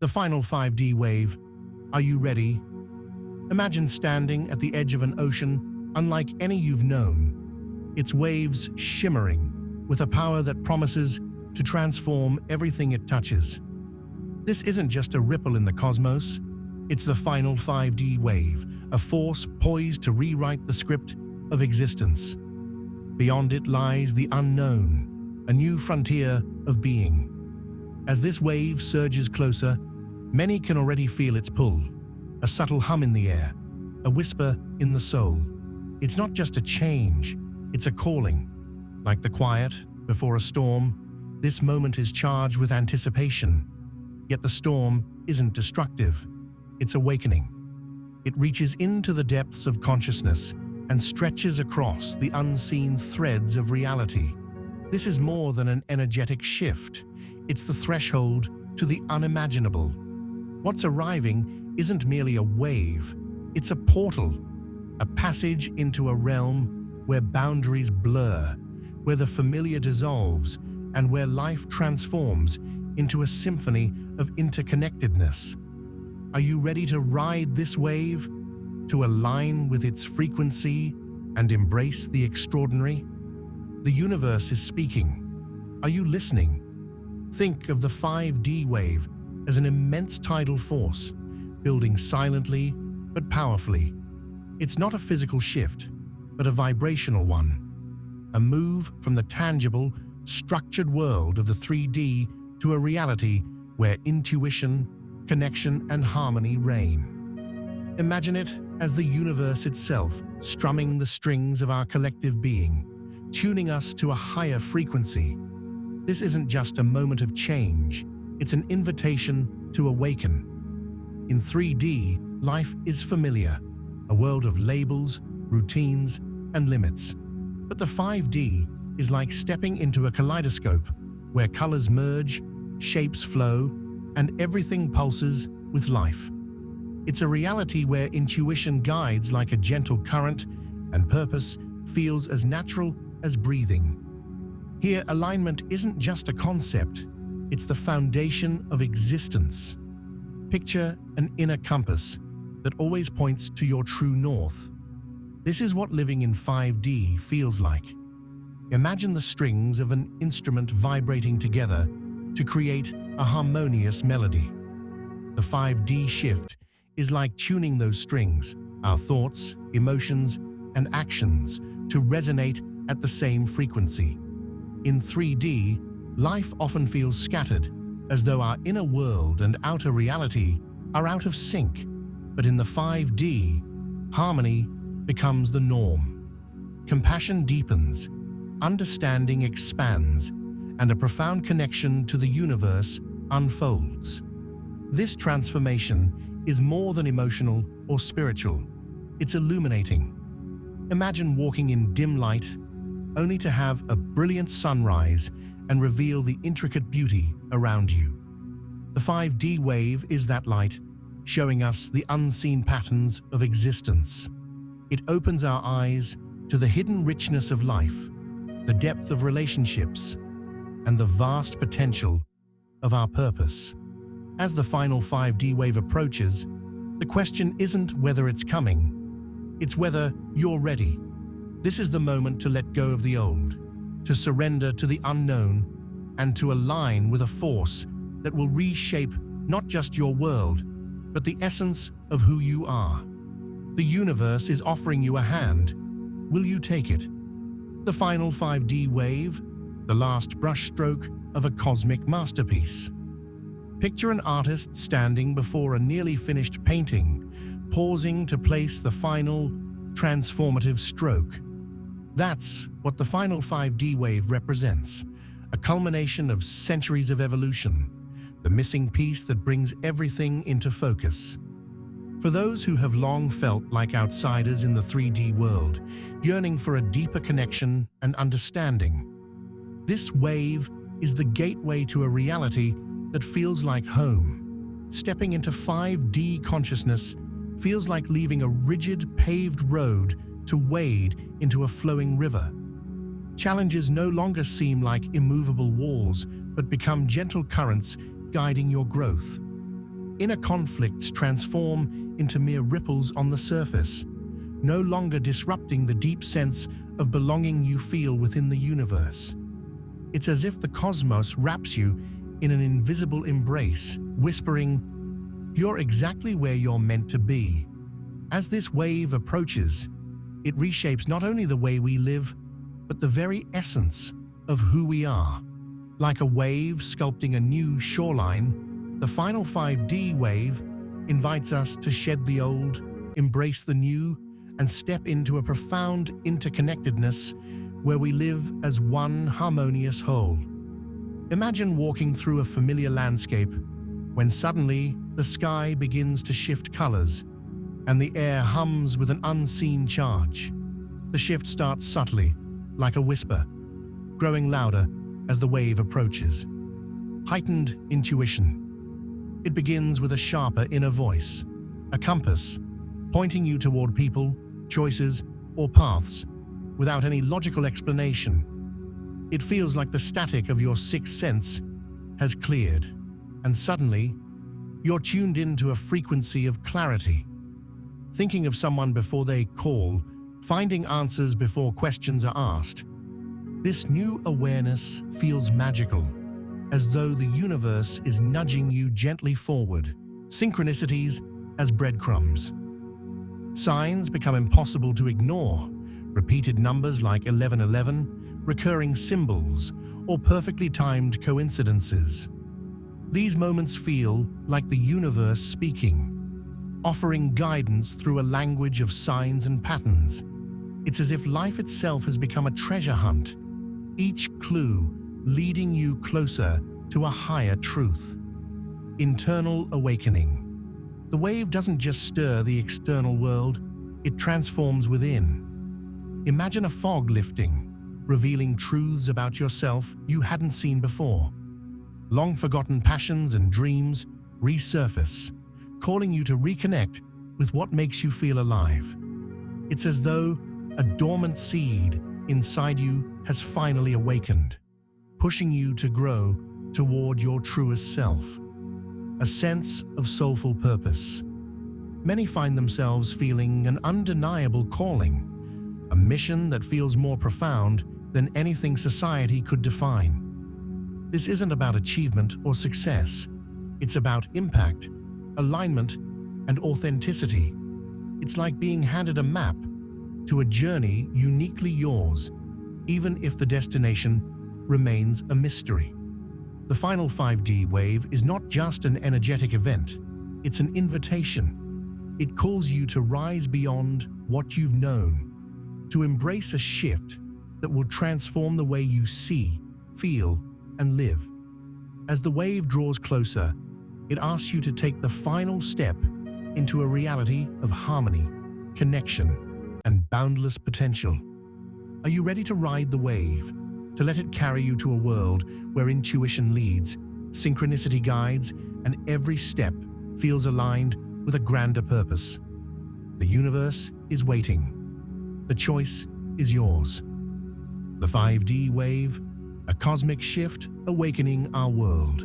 The final 5D wave. Are you ready? Imagine standing at the edge of an ocean unlike any you've known, its waves shimmering with a power that promises to transform everything it touches. This isn't just a ripple in the cosmos, it's the final 5D wave, a force poised to rewrite the script of existence. Beyond it lies the unknown, a new frontier of being. As this wave surges closer, many can already feel its pull, a subtle hum in the air, a whisper in the soul. It's not just a change, it's a calling. Like the quiet before a storm, this moment is charged with anticipation. Yet the storm isn't destructive, it's awakening. It reaches into the depths of consciousness and stretches across the unseen threads of reality. This is more than an energetic shift. It's the threshold to the unimaginable. What's arriving isn't merely a wave, it's a portal, a passage into a realm where boundaries blur, where the familiar dissolves, and where life transforms into a symphony of interconnectedness. Are you ready to ride this wave, to align with its frequency and embrace the extraordinary? The universe is speaking. Are you listening? Think of the 5D wave as an immense tidal force, building silently but powerfully. It's not a physical shift, but a vibrational one. A move from the tangible, structured world of the 3D to a reality where intuition, connection, and harmony reign. Imagine it as the universe itself strumming the strings of our collective being, tuning us to a higher frequency. This isn't just a moment of change, it's an invitation to awaken. In 3D, life is familiar, a world of labels, routines, and limits. But the 5D is like stepping into a kaleidoscope where colors merge, shapes flow, and everything pulses with life. It's a reality where intuition guides like a gentle current and purpose feels as natural as breathing. Here, alignment isn't just a concept, it's the foundation of existence. Picture an inner compass that always points to your true north. This is what living in 5D feels like. Imagine the strings of an instrument vibrating together to create a harmonious melody. The 5D shift is like tuning those strings, our thoughts, emotions, and actions, to resonate at the same frequency. In 3D, life often feels scattered, as though our inner world and outer reality are out of sync. But in the 5D, harmony becomes the norm. Compassion deepens, understanding expands, and a profound connection to the universe unfolds. This transformation is more than emotional or spiritual. It's illuminating. Imagine walking in dim light, only to have a brilliant sunrise and reveal the intricate beauty around you. The 5D wave is that light, showing us the unseen patterns of existence. It opens our eyes to the hidden richness of life, the depth of relationships, and the vast potential of our purpose. As the final 5D wave approaches, the question isn't whether it's coming, it's whether you're ready. This is the moment to let go of the old, to surrender to the unknown, and to align with a force that will reshape not just your world, but the essence of who you are. The universe is offering you a hand. Will you take it? The final 5D wave, the last brushstroke of a cosmic masterpiece. Picture an artist standing before a nearly finished painting, pausing to place the final, transformative stroke. That's what the final 5D wave represents, a culmination of centuries of evolution, the missing piece that brings everything into focus. For those who have long felt like outsiders in the 3D world, yearning for a deeper connection and understanding, this wave is the gateway to a reality that feels like home. Stepping into 5D consciousness feels like leaving a rigid paved road to wade into a flowing river. Challenges no longer seem like immovable walls, but become gentle currents guiding your growth. Inner conflicts transform into mere ripples on the surface, no longer disrupting the deep sense of belonging you feel within the universe. It's as if the cosmos wraps you in an invisible embrace, whispering, "You're exactly where you're meant to be." As this wave approaches, it reshapes not only the way we live, but the very essence of who we are. Like a wave sculpting a new shoreline, the final 5D wave invites us to shed the old, embrace the new, and step into a profound interconnectedness where we live as one harmonious whole. Imagine walking through a familiar landscape when suddenly the sky begins to shift colors and the air hums with an unseen charge. The shift starts subtly, like a whisper, growing louder as the wave approaches. Heightened intuition. It begins with a sharper inner voice, a compass, pointing you toward people, choices, or paths without any logical explanation. It feels like the static of your sixth sense has cleared, and suddenly, you're tuned into a frequency of clarity. Thinking of someone before they call, finding answers before questions are asked. This new awareness feels magical, as though the universe is nudging you gently forward. Synchronicities as breadcrumbs. Signs become impossible to ignore. Repeated numbers like 1111, recurring symbols, or perfectly timed coincidences. These moments feel like the universe speaking, offering guidance through a language of signs and patterns. It's as if life itself has become a treasure hunt, each clue leading you closer to a higher truth. Internal awakening. The wave doesn't just stir the external world, it transforms within. Imagine a fog lifting, revealing truths about yourself you hadn't seen before. Long-forgotten passions and dreams resurface, calling you to reconnect with what makes you feel alive. It's as though a dormant seed inside you has finally awakened, pushing you to grow toward your truest self. A sense of soulful purpose. Many find themselves feeling an undeniable calling, a mission that feels more profound than anything society could define. This isn't about achievement or success. It's about impact, alignment, and authenticity. It's like being handed a map to a journey uniquely yours, even if the destination remains a mystery. The final 5D wave is not just an energetic event, it's an invitation. It calls you to rise beyond what you've known, to embrace a shift that will transform the way you see, feel, and live. As the wave draws closer, it asks you to take the final step into a reality of harmony, connection, and boundless potential. Are you ready to ride the wave? To let it carry you to a world where intuition leads, synchronicity guides, and every step feels aligned with a grander purpose? The universe is waiting. The choice is yours. The 5D wave, a cosmic shift awakening our world.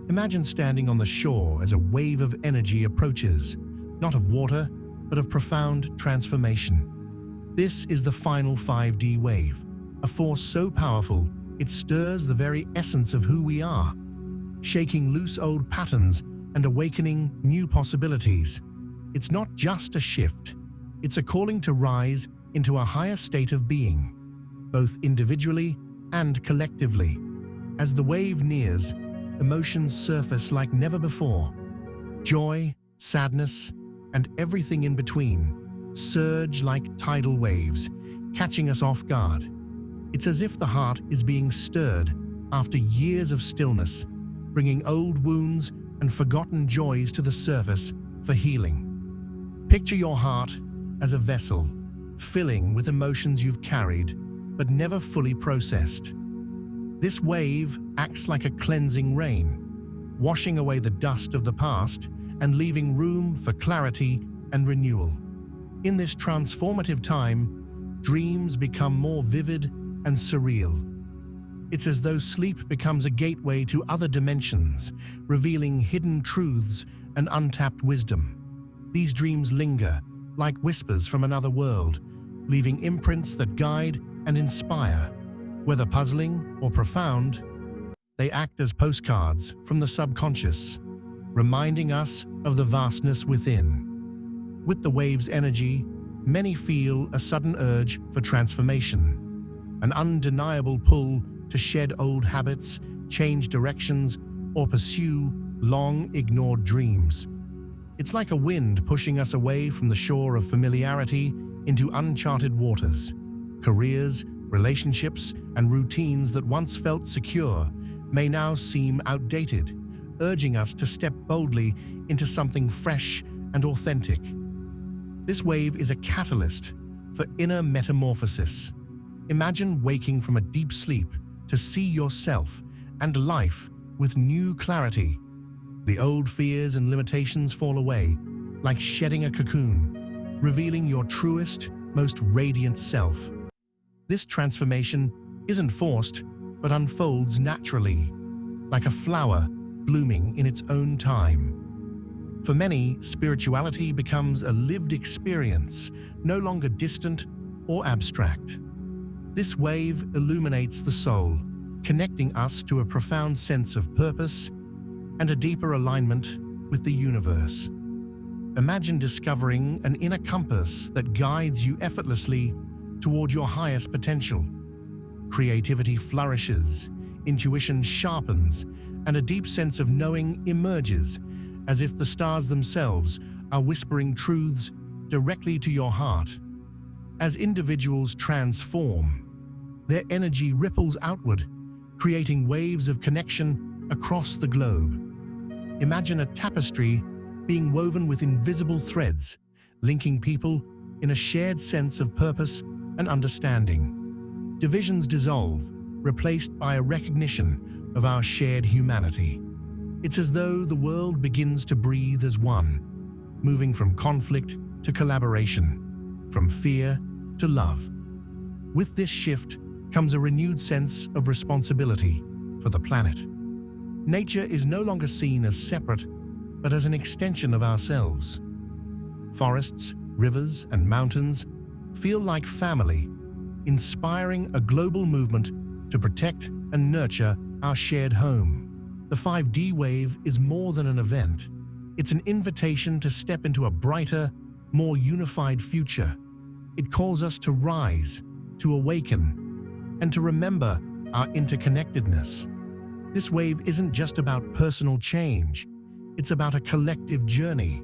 Imagine standing on the shore as a wave of energy approaches, not of water, but of profound transformation. This is the final 5D wave, a force so powerful it stirs the very essence of who we are, shaking loose old patterns and awakening new possibilities. It's not just a shift, it's a calling to rise into a higher state of being, both individually and collectively. As the wave nears, emotions surface like never before. Joy, sadness, and everything in between surge like tidal waves, catching us off guard. It's as if the heart is being stirred after years of stillness, bringing old wounds and forgotten joys to the surface for healing. Picture your heart as a vessel, filling with emotions you've carried but never fully processed. This wave acts like a cleansing rain, washing away the dust of the past and leaving room for clarity and renewal. In this transformative time, dreams become more vivid and surreal. It's as though sleep becomes a gateway to other dimensions, revealing hidden truths and untapped wisdom. These dreams linger, like whispers from another world, leaving imprints that guide and inspire. Whether puzzling or profound, they act as postcards from the subconscious, reminding us of the vastness within. With the wave's energy, many feel a sudden urge for transformation, an undeniable pull to shed old habits, change directions, or pursue long-ignored dreams. It's like a wind pushing us away from the shore of familiarity into uncharted waters. Careers, relationships, and routines that once felt secure may now seem outdated, urging us to step boldly into something fresh and authentic. This wave is a catalyst for inner metamorphosis. Imagine waking from a deep sleep to see yourself and life with new clarity. The old fears and limitations fall away, like shedding a cocoon, revealing your truest, most radiant self. This transformation isn't forced, but unfolds naturally, like a flower blooming in its own time. For many, spirituality becomes a lived experience, no longer distant or abstract. This wave illuminates the soul, connecting us to a profound sense of purpose and a deeper alignment with the universe. Imagine discovering an inner compass that guides you effortlessly toward your highest potential. Creativity flourishes, intuition sharpens, and a deep sense of knowing emerges, as if the stars themselves are whispering truths directly to your heart. As individuals transform, their energy ripples outward, creating waves of connection across the globe. Imagine a tapestry being woven with invisible threads, linking people in a shared sense of purpose and understanding. Divisions dissolve, replaced by a recognition of our shared humanity. It's as though the world begins to breathe as one, moving from conflict to collaboration, from fear to love. With this shift comes a renewed sense of responsibility for the planet. Nature is no longer seen as separate, but as an extension of ourselves. Forests, rivers, and mountains feel like family, inspiring a global movement to protect and nurture our shared home. The 5D wave is more than an event. It's an invitation to step into a brighter, more unified future. It calls us to rise, to awaken, and to remember our interconnectedness. This wave isn't just about personal change. It's about a collective journey,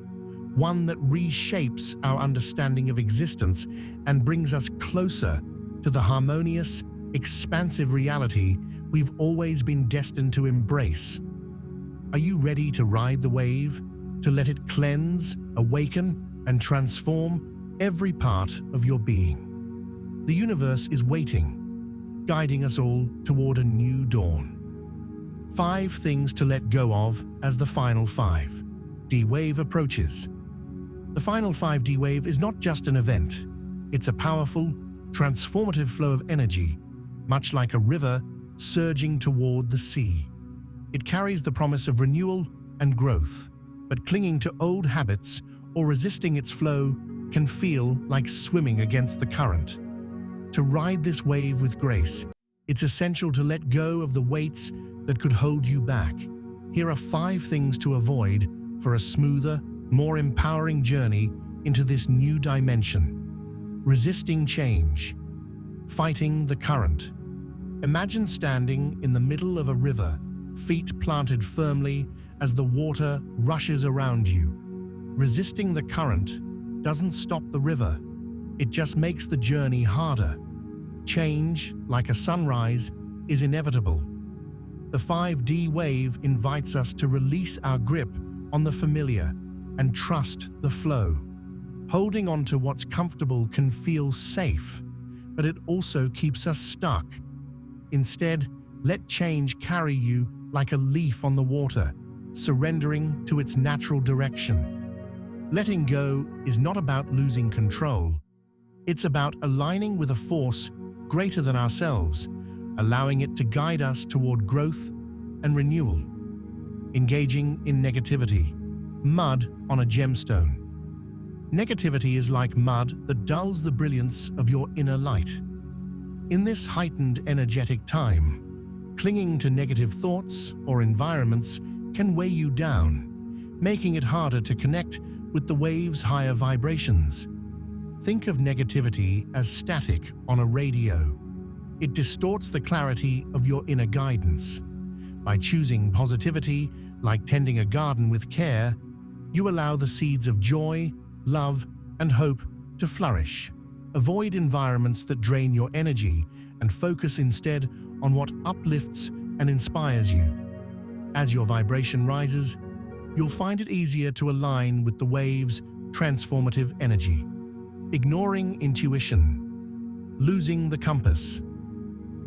one that reshapes our understanding of existence and brings us closer to the harmonious, expansive reality we've always been destined to embrace. Are you ready to ride the wave, to let it cleanse, awaken, and transform every part of your being? The universe is waiting, guiding us all toward a new dawn. 5 things to let go of as the final 5D wave approaches. The final 5D wave is not just an event. It's a powerful, transformative flow of energy, much like a river surging toward the sea. It carries the promise of renewal and growth, but clinging to old habits or resisting its flow can feel like swimming against the current. To ride this wave with grace, it's essential to let go of the weights that could hold you back. Here are 5 things to avoid for a smoother, more empowering journey into this new dimension. Resisting change. Fighting the current. Imagine standing in the middle of a river, feet planted firmly as the water rushes around you. Resisting the current doesn't stop the river. It just makes the journey harder. Change, like a sunrise, is inevitable. The 5D wave invites us to release our grip on the familiar and trust the flow. Holding on to what's comfortable can feel safe, but it also keeps us stuck. Instead, let change carry you like a leaf on the water, surrendering to its natural direction. Letting go is not about losing control. It's about aligning with a force greater than ourselves, allowing it to guide us toward growth and renewal. Engaging in negativity. mud on a gemstone. Negativity is like mud that dulls the brilliance of your inner light. In this heightened energetic time, clinging to negative thoughts or environments can weigh you down, making it harder to connect with the wave's higher vibrations. Think of negativity as static on a radio. It distorts the clarity of your inner guidance. By choosing positivity, like tending a garden with care, you allow the seeds of joy, love, and hope to flourish. Avoid environments that drain your energy and focus instead on what uplifts and inspires you. As your vibration rises, you'll find it easier to align with the wave's transformative energy. Ignoring intuition, losing the compass.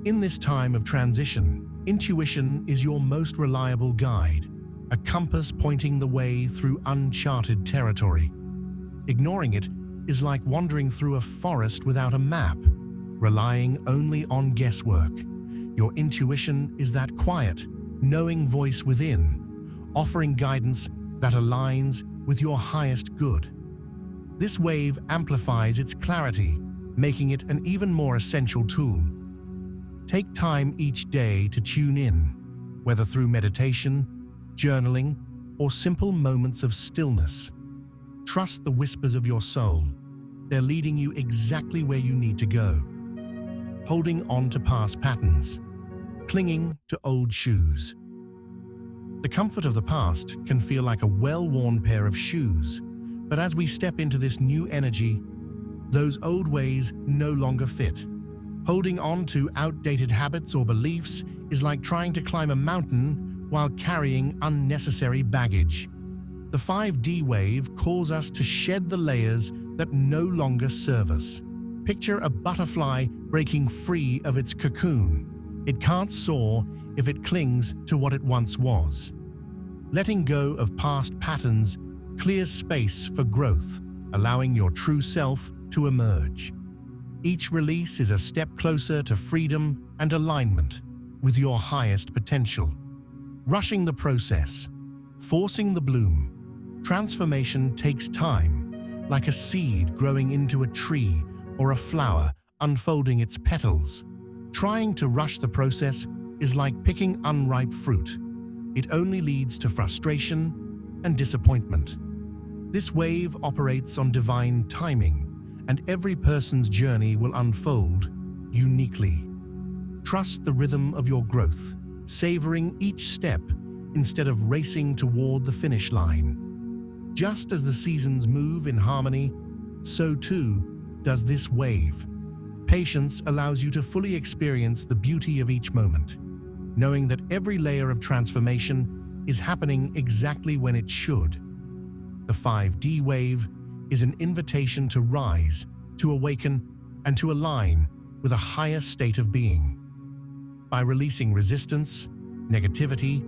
In this time of transition, intuition is your most reliable guide, a compass pointing the way through uncharted territory. Ignoring it is like wandering through a forest without a map, relying only on guesswork. Your intuition is that quiet, knowing voice within, offering guidance that aligns with your highest good. This wave amplifies its clarity, making it an even more essential tool. Take time each day to tune in, whether through meditation, journaling, or simple moments of stillness. Trust the whispers of your soul. They're leading you exactly where you need to go. Holding on to past patterns, clinging to old shoes. The comfort of the past can feel like a well-worn pair of shoes, but as we step into this new energy, those old ways no longer fit. Holding on to outdated habits or beliefs is like trying to climb a mountain while carrying unnecessary baggage. The 5D wave calls us to shed the layers that no longer serve us. Picture a butterfly breaking free of its cocoon. It can't soar if it clings to what it once was. Letting go of past patterns clears space for growth, allowing your true self to emerge. Each release is a step closer to freedom and alignment with your highest potential. Rushing the process, forcing the bloom. Transformation takes time, like a seed growing into a tree or a flower unfolding its petals. Trying to rush the process is like picking unripe fruit. It only leads to frustration and disappointment. This wave operates on divine timing, and every person's journey will unfold uniquely. Trust the rhythm of your growth, savoring each step instead of racing toward the finish line. Just as the seasons move in harmony, so too does this wave. Patience allows you to fully experience the beauty of each moment, knowing that every layer of transformation is happening exactly when it should. The 5D wave is an invitation to rise, to awaken, and to align with a higher state of being. By releasing resistance, negativity,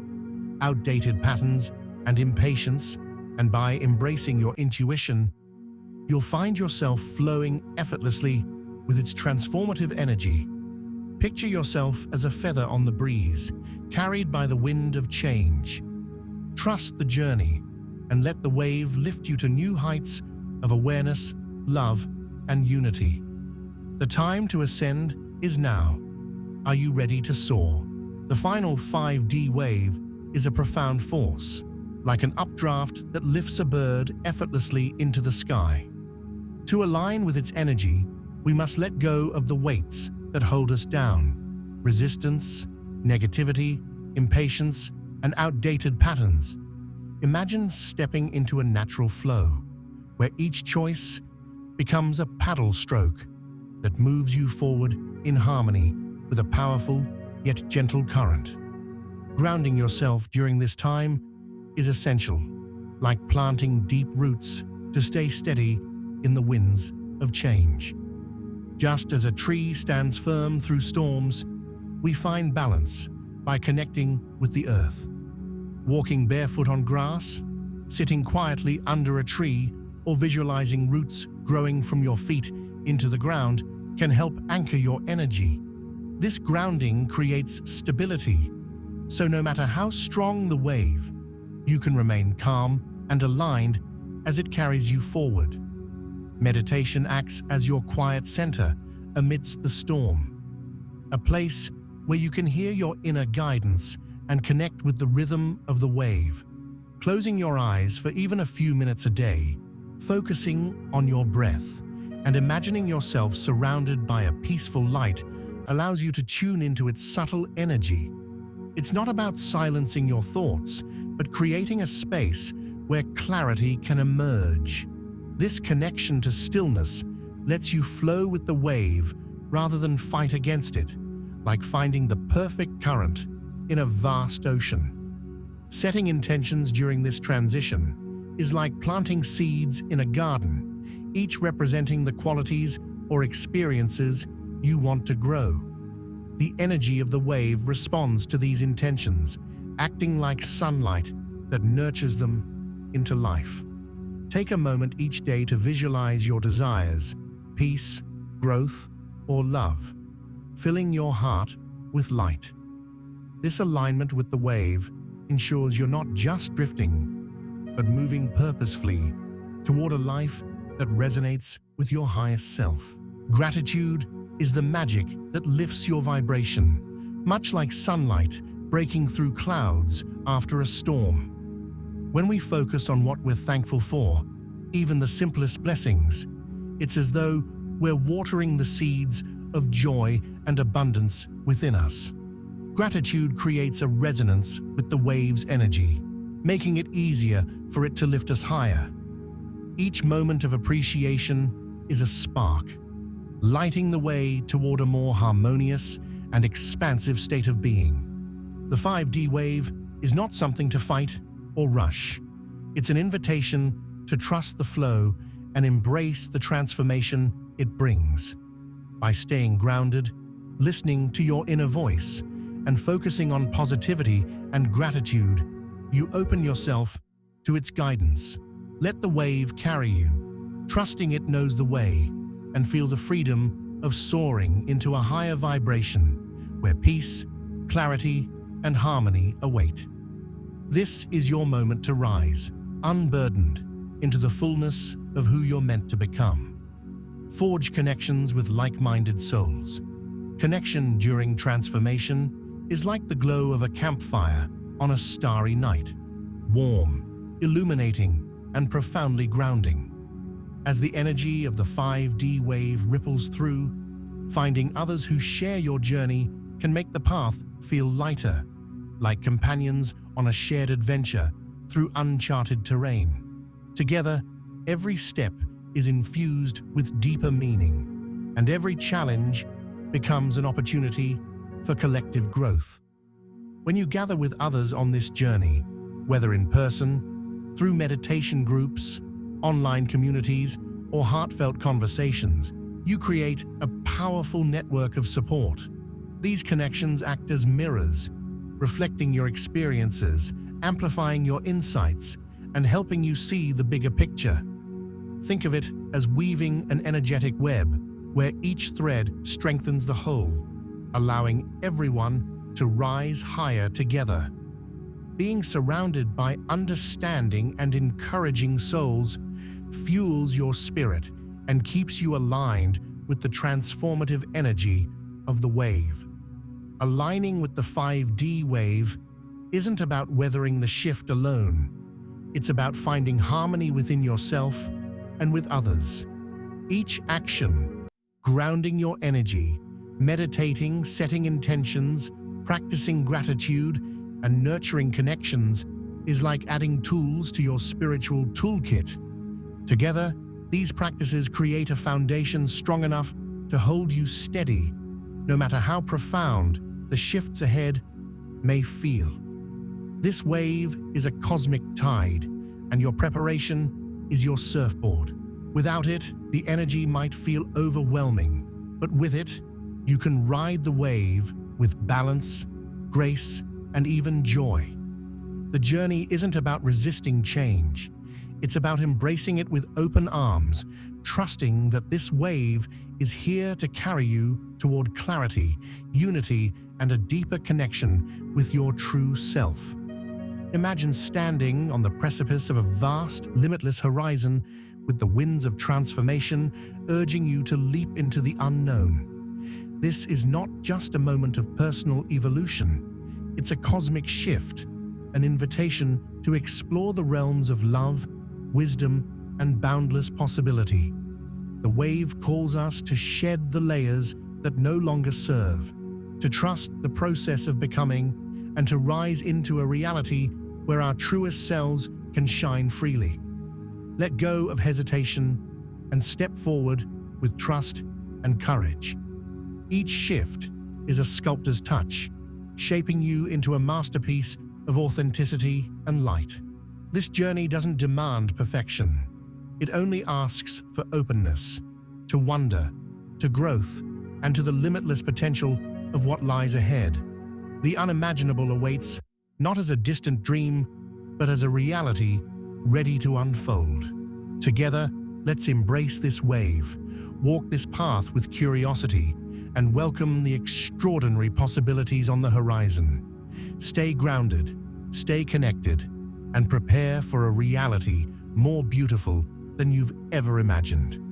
outdated patterns, and impatience, and by embracing your intuition, you'll find yourself flowing effortlessly with its transformative energy. Picture yourself as a feather on the breeze, carried by the wind of change. Trust the journey and let the wave lift you to new heights of awareness, love, and unity. The time to ascend is now. Are you ready to soar? The final 5D wave is a profound force, like an updraft that lifts a bird effortlessly into the sky. To align with its energy, we must let go of the weights that hold us down: resistance, negativity, impatience, and outdated patterns. Imagine stepping into a natural flow, where each choice becomes a paddle stroke that moves you forward in harmony with a powerful yet gentle current. Grounding yourself during this time is essential, like planting deep roots to stay steady in the winds of change. Just as a tree stands firm through storms, we find balance by connecting with the earth. Walking barefoot on grass, sitting quietly under a tree, or visualizing roots growing from your feet into the ground can help anchor your energy. This grounding creates stability, so no matter how strong the wave, you can remain calm and aligned as it carries you forward. Meditation acts as your quiet center amidst the storm, a place where you can hear your inner guidance and connect with the rhythm of the wave. Closing your eyes for even a few minutes a day, focusing on your breath, and imagining yourself surrounded by a peaceful light allows you to tune into its subtle energy. It's not about silencing your thoughts, but creating a space where clarity can emerge. This connection to stillness lets you flow with the wave rather than fight against it, like finding the perfect current in a vast ocean. Setting intentions during this transition is like planting seeds in a garden, each representing the qualities or experiences you want to grow. The energy of the wave responds to these intentions, acting like sunlight that nurtures them into life. Take a moment each day to visualize your desires, peace, growth, or love, filling your heart with light. This alignment with the wave ensures you're not just drifting, but moving purposefully toward a life that resonates with your highest self. Gratitude is the magic that lifts your vibration, much like sunlight breaking through clouds after a storm. When we focus on what we're thankful for, even the simplest blessings, it's as though we're watering the seeds of joy and abundance within us. Gratitude creates a resonance with the wave's energy, making it easier for it to lift us higher. Each moment of appreciation is a spark, lighting the way toward a more harmonious and expansive state of being. The 5D wave is not something to fight or rush. It's an invitation to trust the flow and embrace the transformation it brings. By staying grounded, listening to your inner voice, and focusing on positivity and gratitude, you open yourself to its guidance. Let the wave carry you, trusting it knows the way, and feel the freedom of soaring into a higher vibration where peace, clarity, and harmony await. This is your moment to rise, unburdened, into the fullness of who you're meant to become. Forge connections with like-minded souls. Connection during transformation is like the glow of a campfire on a starry night, warm, illuminating, and profoundly grounding. As the energy of the 5D wave ripples through, finding others who share your journey can make the path feel lighter, like companions on a shared adventure through uncharted terrain. Together, every step is infused with deeper meaning, and every challenge becomes an opportunity for collective growth. When you gather with others on this journey, whether in person, through meditation groups, online communities, or heartfelt conversations, you create a powerful network of support. These connections act as mirrors, reflecting your experiences, amplifying your insights, and helping you see the bigger picture. Think of it as weaving an energetic web, where each thread strengthens the whole, allowing everyone to rise higher together. Being surrounded by understanding and encouraging souls fuels your spirit and keeps you aligned with the transformative energy of the wave. Aligning with the 5D wave isn't about weathering the shift alone. It's about finding harmony within yourself and with others. Each action, grounding your energy, meditating, setting intentions, practicing gratitude, and nurturing connections is like adding tools to your spiritual toolkit. Together, these practices create a foundation strong enough to hold you steady, no matter how profound the shifts ahead may feel. This wave is a cosmic tide, and your preparation is your surfboard. Without it, the energy might feel overwhelming, but with it, you can ride the wave with balance, grace, and even joy. The journey isn't about resisting change. It's about embracing it with open arms, trusting that this wave is here to carry you toward clarity, unity, and a deeper connection with your true self. Imagine standing on the precipice of a vast, limitless horizon with the winds of transformation urging you to leap into the unknown. This is not just a moment of personal evolution. It's a cosmic shift, an invitation to explore the realms of love, wisdom, and boundless possibility. The wave calls us to shed the layers that no longer serve, to trust the process of becoming, and to rise into a reality where our truest selves can shine freely. Let go of hesitation and step forward with trust and courage. Each shift is a sculptor's touch, shaping you into a masterpiece of authenticity and light. This journey doesn't demand perfection. It only asks for openness, to wonder, to growth, and to the limitless potential of what lies ahead. The unimaginable awaits, not as a distant dream, but as a reality ready to unfold. Together, let's embrace this wave, walk this path with curiosity, and welcome the extraordinary possibilities on the horizon. Stay grounded, stay connected, and prepare for a reality more beautiful than you've ever imagined.